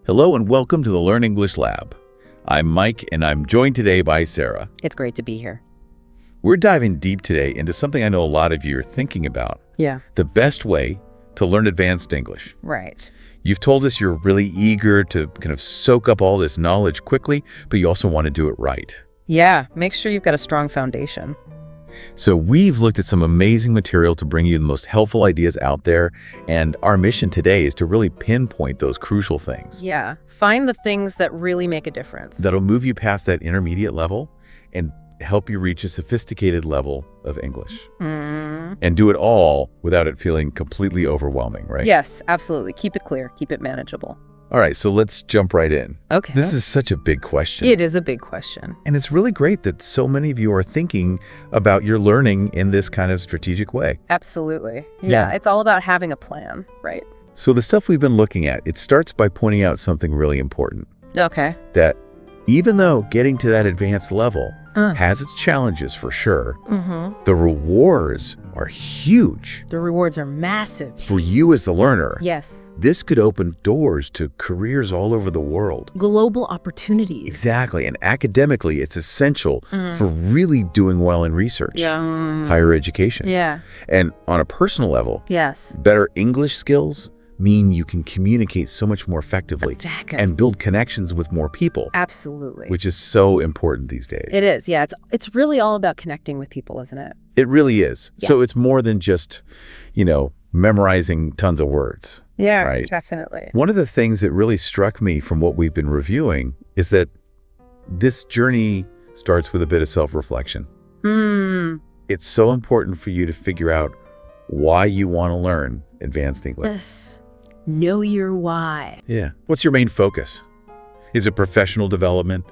Hello and welcome to the Learn English Lab. I'm Mike and I'm joined today by Sarah. It's great to be here. We're diving deep today into something I know a lot of you are thinking about. Yeah. The best way to learn advanced English. Right. You've told us you're really eager to kind of soak up all this knowledge quickly, but you also want to do it right. Yeah. Make sure you've got a strong foundation. So we've looked at some amazing material to bring you the most helpful ideas out there, and our mission today is to really pinpoint those crucial things. Yeah. Find the things that really make a difference. That'll move you past that intermediate level and help you reach a sophisticated level of English. And do it all without it feeling completely overwhelming, right? Yes, absolutely. Keep it clear. Keep it manageable. All right, so let's jump right in. Okay. This is such a big question. It is a big question. And it's really great that so many of you are thinking about your learning in this kind of strategic way. Absolutely. Yeah. Yeah. It's all about having a plan, right? So the stuff we've been looking at, it starts by pointing out something really important. Okay. That even though getting to that advanced level has its challenges for sure, the rewards are huge. The rewards are massive. For you as the learner, Yes. this could open doors to careers all over the world. Global opportunities. Exactly, and academically, it's essential for really doing well in research, higher education. Yeah. And on a personal level, Yes. better English skills mean you can communicate so much more effectively Exactly. and build connections with more people, Absolutely. which is so important these days. It is. Yeah. It's really all about connecting with people, isn't it? It really is. Yeah. So it's more than just, memorizing tons of words. Yeah, Right. definitely. One of the things that really struck me from what we've been reviewing is that this journey starts with a bit of self-reflection. It's so important for you to figure out why you want to learn advanced English. Yes. Know your why. Yeah. What's your main focus? Is it professional development?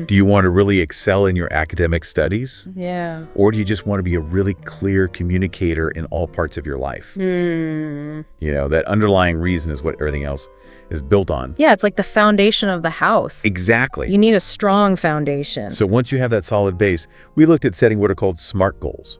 Do you want to really excel in your academic studies? Yeah. Or do you just want to be a really clear communicator in all parts of your life? That underlying reason is what everything else is built on. Yeah, it's like the foundation of the house. Exactly. You need a strong foundation. So once you have that solid base, we looked at setting what are called SMART goals.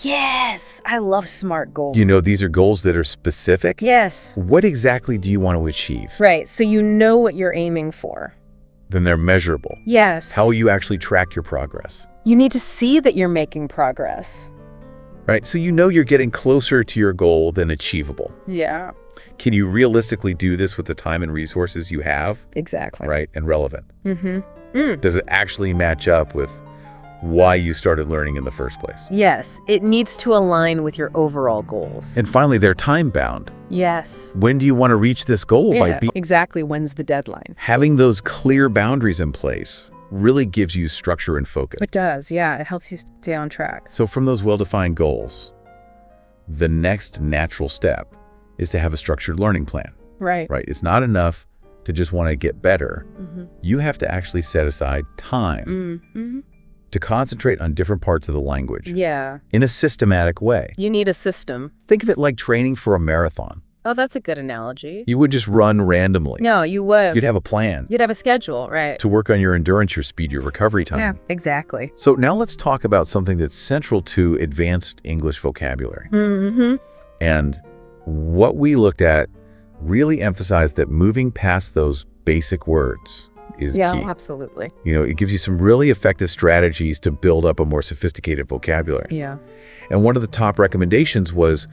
Yes, I love SMART goals. These are goals that are specific. Yes. What exactly do you want to achieve? Right, so you know what you're aiming for. Then they're measurable. Yes. How will you actually track your progress? You need to see that you're making progress. Right? So you're getting closer to your goal than achievable. Yeah. Can you realistically do this with the time and resources you have? Exactly. Right? And relevant. Does it actually match up with why you started learning in the first place? Yes, it needs to align with your overall goals. And finally, they're time bound. Yes. When do you want to reach this goal? Yeah, exactly. When's the deadline? Having those clear boundaries in place really gives you structure and focus. It does, yeah. It helps you stay on track. So from those well-defined goals, the next natural step is to have a structured learning plan. Right. Right? It's not enough to just want to get better. You have to actually set aside time to concentrate on different parts of the language Yeah. in a systematic way. You need a system. Think of it like training for a marathon. Oh, that's a good analogy. You would just run randomly. No, you would. You'd have a plan You'd have a schedule, right? to work on your endurance, your speed, your recovery time. Yeah, exactly. So now let's talk about something that's central to advanced English vocabulary. And what we looked at really emphasized that moving past those basic words is Yeah, key. absolutely. It gives you some really effective strategies to build up a more sophisticated vocabulary. Yeah. And one of the top recommendations was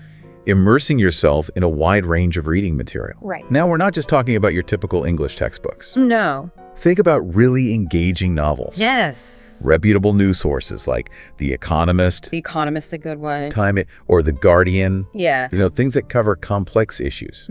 immersing yourself in a wide range of reading material. Right. Now, we're not just talking about your typical English textbooks. No. Think about really engaging novels. Yes. Reputable news sources like The Economist, The Economist's a good one. Time, or The Guardian. Yeah. Things that cover complex issues.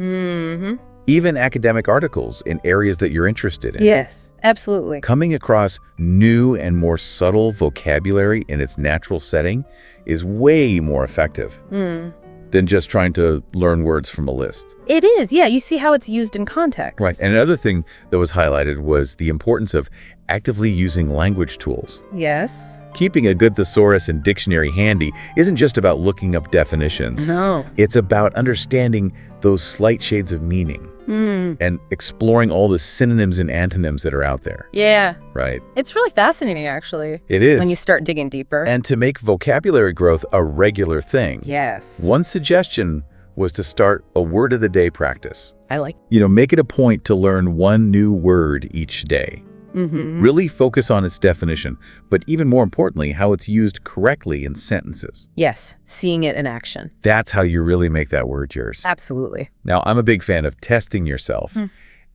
Even academic articles in areas that you're interested in. Yes, absolutely. Coming across new and more subtle vocabulary in its natural setting is way more effective than just trying to learn words from a list. It is, yeah. You see how it's used in context. Right. And another thing that was highlighted was the importance of actively using language tools. Yes. Keeping a good thesaurus and dictionary handy isn't just about looking up definitions. No. It's about understanding those slight shades of meaning and exploring all the synonyms and antonyms that are out there. Yeah. Right. It's really fascinating, actually. It is. When you start digging deeper. And to make vocabulary growth a regular thing. Yes. One suggestion was to start a word of the day practice. I like. Make it a point to learn one new word each day. Really focus on its definition, but even more importantly, how it's used correctly in sentences. Yes, seeing it in action. That's how you really make that word yours. Absolutely. Now, I'm a big fan of testing yourself,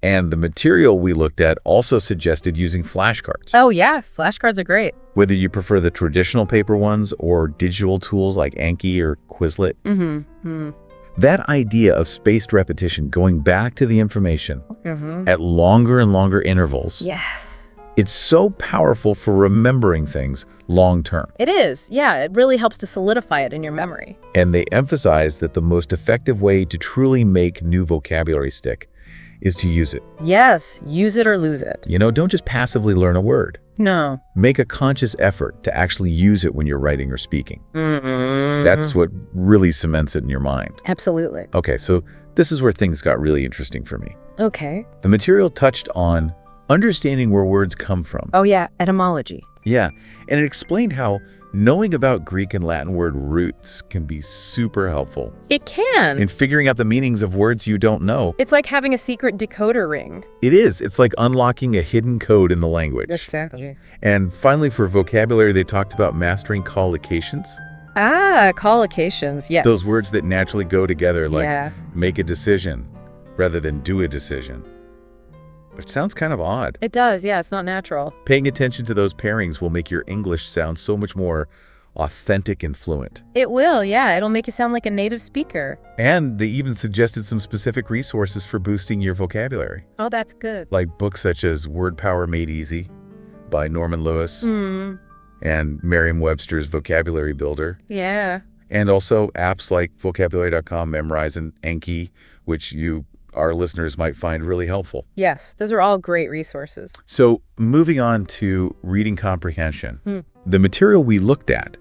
and the material we looked at also suggested using flashcards. Oh, yeah. Flashcards are great. Whether you prefer the traditional paper ones or digital tools like Anki or Quizlet. That idea of spaced repetition, going back to the information at longer and longer intervals, Yes. it's so powerful for remembering things long term. It is. Yeah, it really helps to solidify it in your memory. And they emphasize that the most effective way to truly make new vocabulary stick is to use it. Yes, use it or lose it. Don't just passively learn a word. No. Make a conscious effort to actually use it when you're writing or speaking. That's what really cements it in your mind. Absolutely. Okay, so this is where things got really interesting for me. Okay. The material touched on understanding where words come from. Oh, yeah, etymology. Yeah, and it explained how knowing about Greek and Latin word roots can be super helpful It can. in figuring out the meanings of words you don't know. It's like having a secret decoder ring. It is. It's like unlocking a hidden code in the language. Exactly. And finally, for vocabulary, they talked about mastering collocations. Ah, collocations, yes. Those words that naturally go together, like Yeah. make a decision rather than do a decision. Which sounds kind of odd. It does, yeah, it's not natural. Paying attention to those pairings will make your English sound so much more authentic and fluent. It will, yeah, it'll make you sound like a native speaker. And they even suggested some specific resources for boosting your vocabulary, Oh, that's good. like books such as Word Power Made Easy by Norman Lewis and Merriam-Webster's Vocabulary Builder, Yeah. and also apps like vocabulary.com, Memrise, and Anki, which our listeners might find really helpful. Yes, those are all great resources. So moving on to reading comprehension, the material we looked at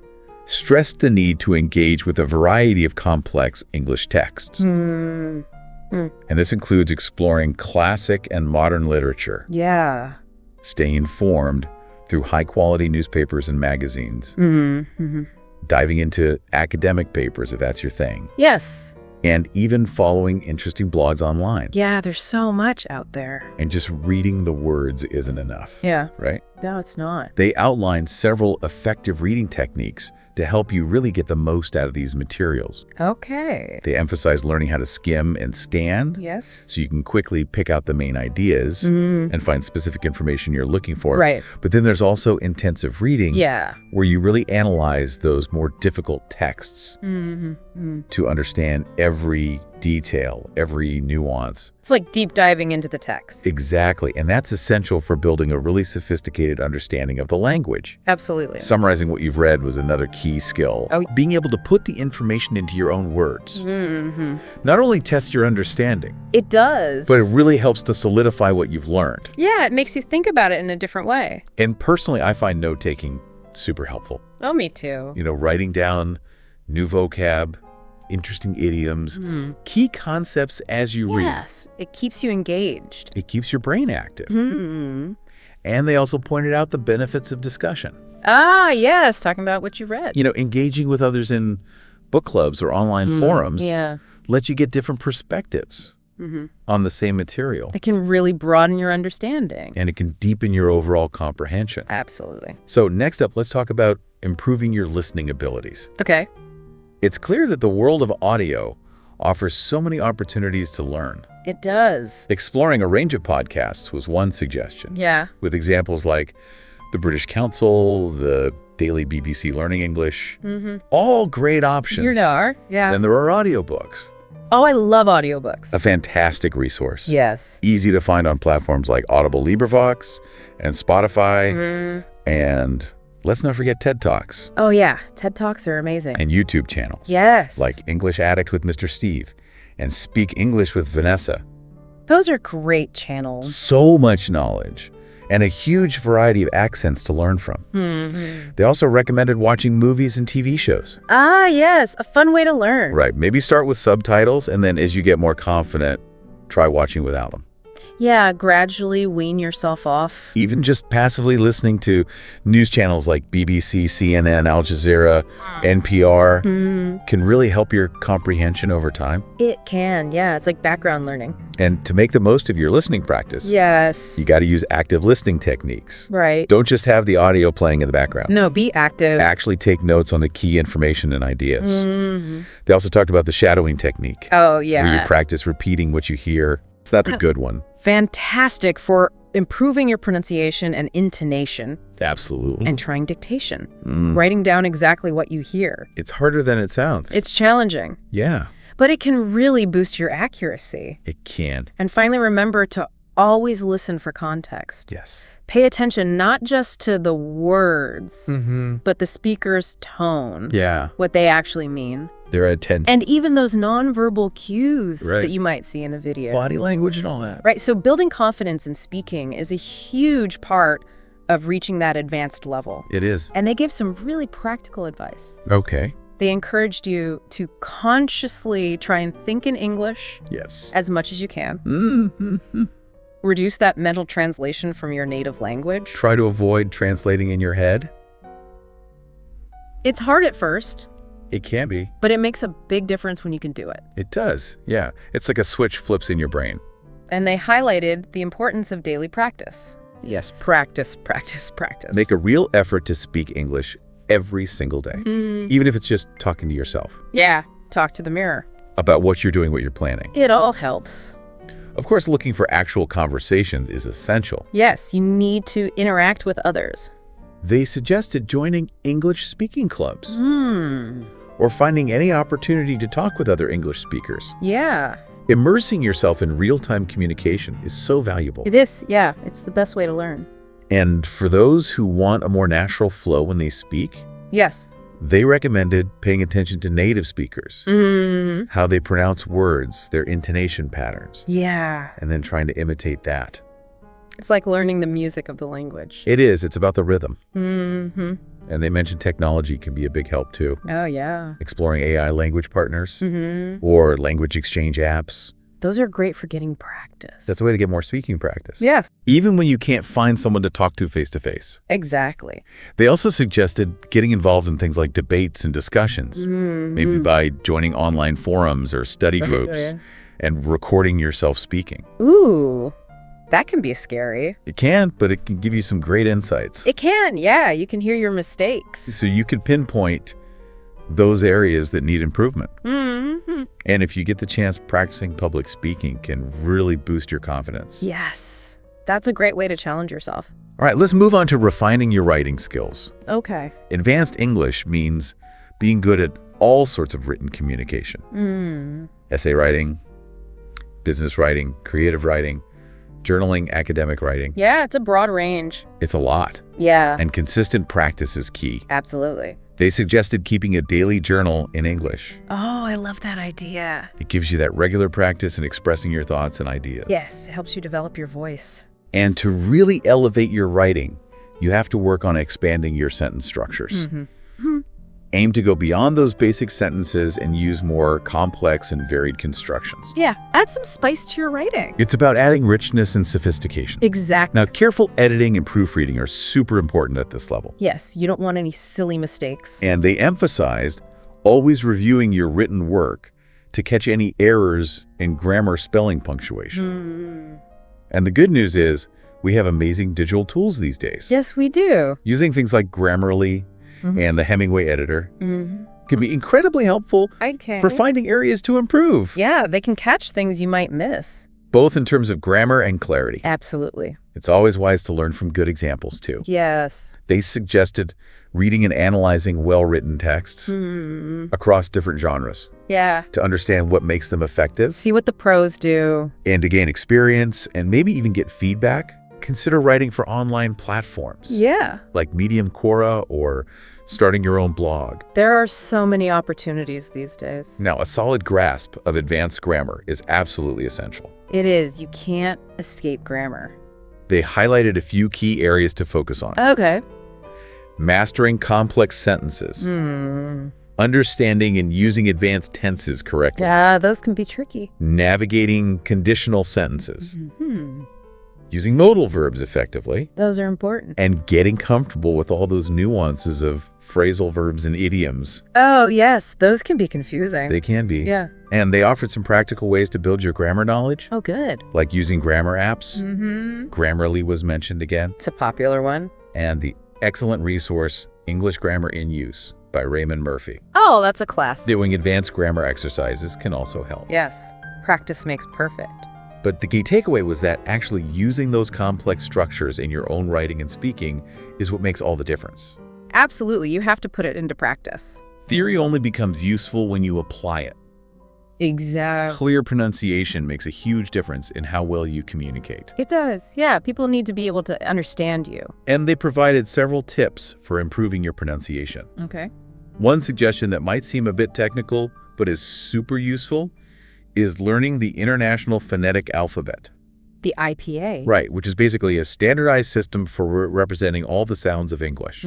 stressed the need to engage with a variety of complex English texts. And this includes exploring classic and modern literature, Yeah. staying informed through high-quality newspapers and magazines, diving into academic papers if that's your thing, Yes. and even following interesting blogs online. Yeah, there's so much out there. And just reading the words isn't enough, Yeah. right? No, it's not. They outline several effective reading techniques to help you really get the most out of these materials. Okay. They emphasize learning how to skim and scan Yes. so you can quickly pick out the main ideas and find specific information you're looking for. Right. But then there's also intensive reading Yeah. where you really analyze those more difficult texts to understand every detail, every nuance. It's like deep diving into the text. Exactly. And that's essential for building a really sophisticated understanding of the language. Absolutely. Summarizing what you've read was another key skill. Oh. Being able to put the information into your own words. Not only tests your understanding, It does. but it really helps to solidify what you've learned. Yeah, it makes you think about it in a different way. And personally, I find note-taking super helpful. Oh, me too. Writing down new vocab, interesting idioms, key concepts as you read. Yes, it keeps you engaged. It keeps your brain active. And they also pointed out the benefits of discussion. Ah, yes, talking about what you read. Engaging with others in book clubs or online forums Yeah. lets you get different perspectives on the same material. It can really broaden your understanding. And it can deepen your overall comprehension. Absolutely. So next up, let's talk about improving your listening abilities. Okay. It's clear that the world of audio offers so many opportunities to learn. It does. Exploring a range of podcasts was one suggestion, Yeah. with examples like the British Council, the Daily BBC Learning English, all great options. You are. Yeah. Then there are audiobooks, Oh, I love audiobooks. a fantastic resource. Yes. Easy to find on platforms like Audible, LibriVox, and Spotify, and let's not forget TED Talks Oh, yeah. TED Talks are amazing. and YouTube channels Yes. like English Addict with Mr. Steve and Speak English with Vanessa. Those are great channels. So much knowledge and a huge variety of accents to learn from. They also recommended watching movies and TV shows. Ah, yes. A fun way to learn. Right, maybe start with subtitles, and then as you get more confident, try watching without them. Yeah, gradually wean yourself off. Even just passively listening to news channels like BBC, CNN, Al Jazeera, NPR can really help your comprehension over time. It can, yeah. It's like background learning. And to make the most of your listening practice, Yes. you got to use active listening techniques. Right. Don't just have the audio playing in the background. No, be active. Actually take notes on the key information and ideas. Mhm. They also talked about the shadowing technique, Oh, where you yeah. practice repeating what you hear. That's a good one. Fantastic for improving your pronunciation and intonation Absolutely. and trying dictation. Writing down exactly what you hear. It's harder than it sounds. It's challenging, Yeah, but it can really boost your accuracy. it can. And finally, remember to always listen for context. Yes. Pay attention not just to the words, Mm-hmm. but the speaker's tone, Yeah, what they actually mean, they're attention. and even those nonverbal cues Right. that you might see in a video. Body language and all that. Right, so building confidence in speaking is a huge part of reaching that advanced level. It is. And they give some really practical advice. Okay. They encouraged you to consciously try and think in English Yes. as much as you can. Mm-hmm. Reduce that mental translation from your native language. Try to avoid translating in your head. It's hard at first, It can be. but it makes a big difference when you can do it. It does. Yeah. It's like a switch flips in your brain. And they highlighted the importance of daily practice. Yes, practice, practice, practice. Make a real effort to speak English every single day, even if it's just talking to yourself Yeah, talk to the mirror. about what you're doing, what you're planning. It all helps. Of course, looking for actual conversations is essential. Yes, you need to interact with others. They suggested joining English speaking clubs Hmm. or finding any opportunity to talk with other English speakers. Yeah, Immersing yourself in real-time communication is so valuable. it is. Yeah, it's the best way to learn. And for those who want a more natural flow when they speak, Yes. they recommended paying attention to native speakers, Mm. how they pronounce words, their intonation patterns, Yeah. and then trying to imitate that. It's like learning the music of the language. It is. It's about the rhythm. Mm-hmm. And they mentioned technology can be a big help too. Oh, yeah. Exploring AI language partners Mm-hmm. or language exchange apps. Those are great for getting practice. That's a way to get more speaking practice. Yeah, Even when you can't find someone to talk to face to face. exactly. They also suggested getting involved in things like debates and discussions, maybe by joining online forums or study groups and recording yourself speaking. Ooh, that can be scary. It can, but it can give you some great insights. It can, yeah. You can hear your mistakes. So you could pinpoint those areas that need improvement. Mm-hmm. And if you get the chance, practicing public speaking can really boost your confidence. Yes, that's a great way to challenge yourself. All right, let's move on to refining your writing skills. Okay. Advanced English means being good at all sorts of written communication. Essay writing, business writing, creative writing, journaling, academic writing. Yeah, it's a broad range. It's a lot. Yeah, And consistent practice is key. absolutely. They suggested keeping a daily journal in English. Oh, I love that idea. It gives you that regular practice in expressing your thoughts and ideas. Yes, it helps you develop your voice. And to really elevate your writing, you have to work on expanding your sentence structures. Aim to go beyond those basic sentences and use more complex and varied constructions. Yeah, add some spice to your writing. It's about adding richness and sophistication. Exactly. Now, careful editing and proofreading are super important at this level. Yes, you don't want any silly mistakes. And they emphasized always reviewing your written work to catch any errors in grammar, spelling, punctuation. And the good news is we have amazing digital tools these days. Yes, we do. Using things like Grammarly and the Hemingway editor can be incredibly helpful Okay. for finding areas to improve, Yeah, they can catch things you might miss. both in terms of grammar and clarity. Absolutely. It's always wise to learn from good examples too. Yes. They suggested reading and analyzing well-written texts across different genres Yeah. to understand what makes them effective See what the pros do. and to gain experience and maybe even get feedback. Consider writing for online platforms Yeah. like Medium, Quora, or starting your own blog. There are so many opportunities these days. Now, a solid grasp of advanced grammar is absolutely essential. It is. You can't escape grammar. They highlighted a few key areas to focus on. Okay. Mastering complex sentences. understanding and using advanced tenses correctly, Yeah, those can be tricky. navigating conditional sentences, Hmm. using modal verbs effectively, Those are important. and getting comfortable with all those nuances of phrasal verbs and idioms. Oh, yes, those can be confusing. They can be. Yeah. And they offered some practical ways to build your grammar knowledge, Oh, good. like using grammar apps. Mm-hmm. Grammarly was mentioned again. It's a popular one. And the excellent resource, English Grammar in Use by Raymond Murphy. Oh, that's a class. Doing advanced grammar exercises can also help. Yes, practice makes perfect. But the key takeaway was that actually using those complex structures in your own writing and speaking is what makes all the difference. Absolutely, you have to put it into practice. Theory only becomes useful when you apply it. Exactly. Clear pronunciation makes a huge difference in how well you communicate. It does. Yeah, people need to be able to understand you. And they provided several tips for improving your pronunciation. Okay. One suggestion that might seem a bit technical, but is super useful, is learning the International Phonetic Alphabet. The IPA. Right, which is basically a standardized system for representing all the sounds of English.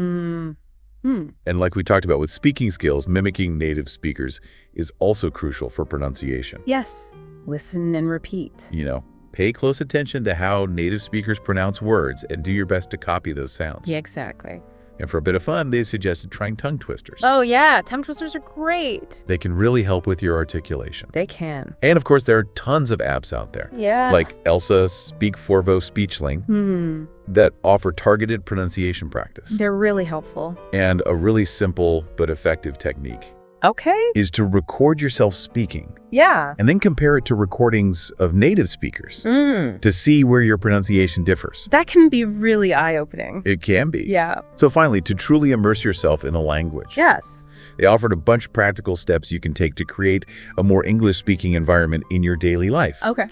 And like we talked about with speaking skills, mimicking native speakers is also crucial for pronunciation. Yes. Listen and repeat. You know, pay close attention to how native speakers pronounce words and do your best to copy those sounds. Yeah, exactly. And for a bit of fun, they suggested trying tongue twisters. Oh, yeah. Tongue twisters are great. They can really help with your articulation. They can. And of course, there are tons of apps out there, Yeah. like Elsa, Speak Forvo, Speechling, that offer targeted pronunciation practice. They're really helpful. And a really simple but effective technique Okay. is to record yourself speaking Yeah. and then compare it to recordings of native speakers to see where your pronunciation differs. That can be really eye-opening. It can be. Yeah. So finally, to truly immerse yourself in a language, Yes. they offered a bunch of practical steps you can take to create a more English-speaking environment in your daily life. Okay.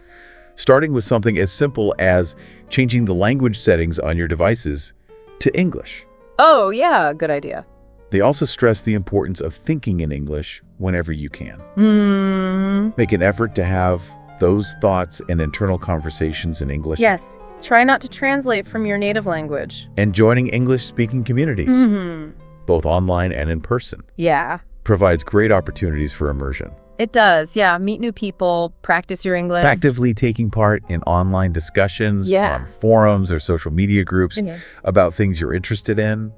Starting with something as simple as changing the language settings on your devices to English. Oh, yeah. Good idea. They also stress the importance of thinking in English whenever you can. Make an effort to have those thoughts and internal conversations in English. Yes. Try not to translate from your native language. And joining English-speaking communities, both online and in person, Yeah. provides great opportunities for immersion. It does. Yeah. Meet new people. Practice your English. Actively taking part in online discussions on forums or social media groups about things you're interested in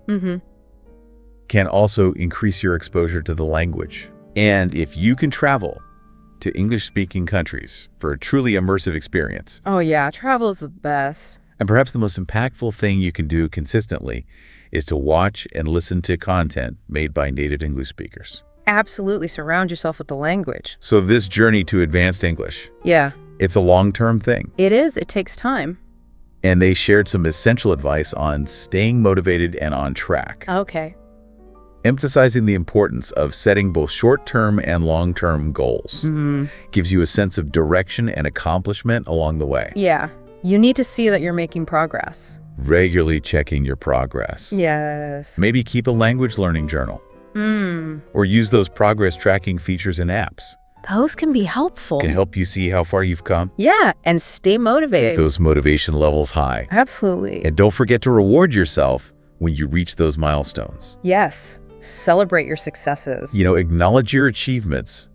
can also increase your exposure to the language. And if you can travel to English-speaking countries for a truly immersive experience, Oh, yeah. Travel is the best. and perhaps the most impactful thing you can do consistently is to watch and listen to content made by native English speakers. Absolutely. Surround yourself with the language. So this journey to advanced English, Yeah. it's a long-term thing. It is. It takes time. And they shared some essential advice on staying motivated and on track, Okay. emphasizing the importance of setting both short-term and long-term goals. Gives you a sense of direction and accomplishment along the way. Yeah. You need to see that you're making progress. Regularly checking your progress. Yes. Maybe keep a language learning journal. Or use those progress tracking features in apps. Those can be helpful. Can help you see how far you've come. Yeah. And stay motivated. Those motivation levels high. Absolutely. And don't forget to reward yourself when you reach those milestones. Yes. Celebrate your successes. You know, acknowledge your achievements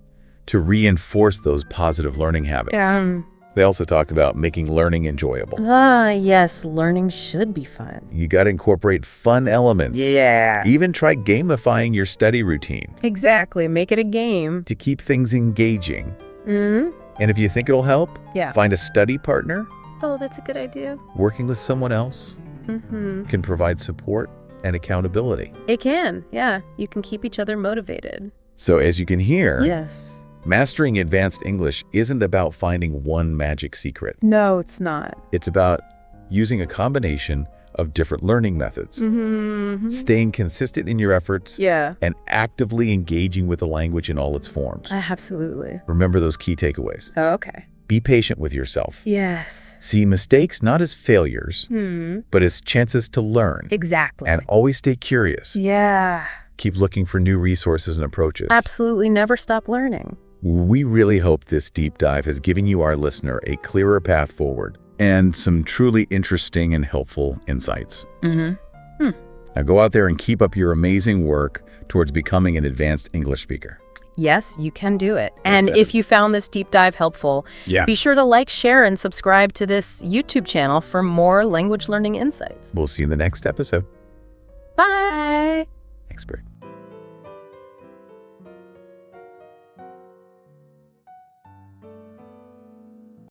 to reinforce those positive learning habits. They also talk about making learning enjoyable. Yes. Learning should be fun. You got to incorporate fun elements. Yeah. Even try gamifying your study routine Exactly. Make it a game. to keep things engaging. And if you think it'll help, Yeah. find a study partner. Oh, that's a good idea. Working with someone else can provide support and accountability. It can. Yeah. You can keep each other motivated. So as you can hear, Yes. mastering advanced English isn't about finding one magic secret. No, it's not. It's about using a combination of different learning methods, staying consistent in your efforts, Yeah. and actively engaging with the language in all its forms. Absolutely. Remember those key takeaways. Okay. Be patient with yourself. Yes. See mistakes not as failures, but as chances to learn. Exactly. And always stay curious. Yeah. Keep looking for new resources and approaches. Absolutely never stop learning. We really hope this deep dive has given you, our listener, a clearer path forward and some truly interesting and helpful insights. Now go out there and keep up your amazing work towards becoming an advanced English speaker. Yes, you can do it. And if you found this deep dive helpful, be sure to like, share, and subscribe to this YouTube channel for more language learning insights. We'll see you in the next episode. Bye! Expert.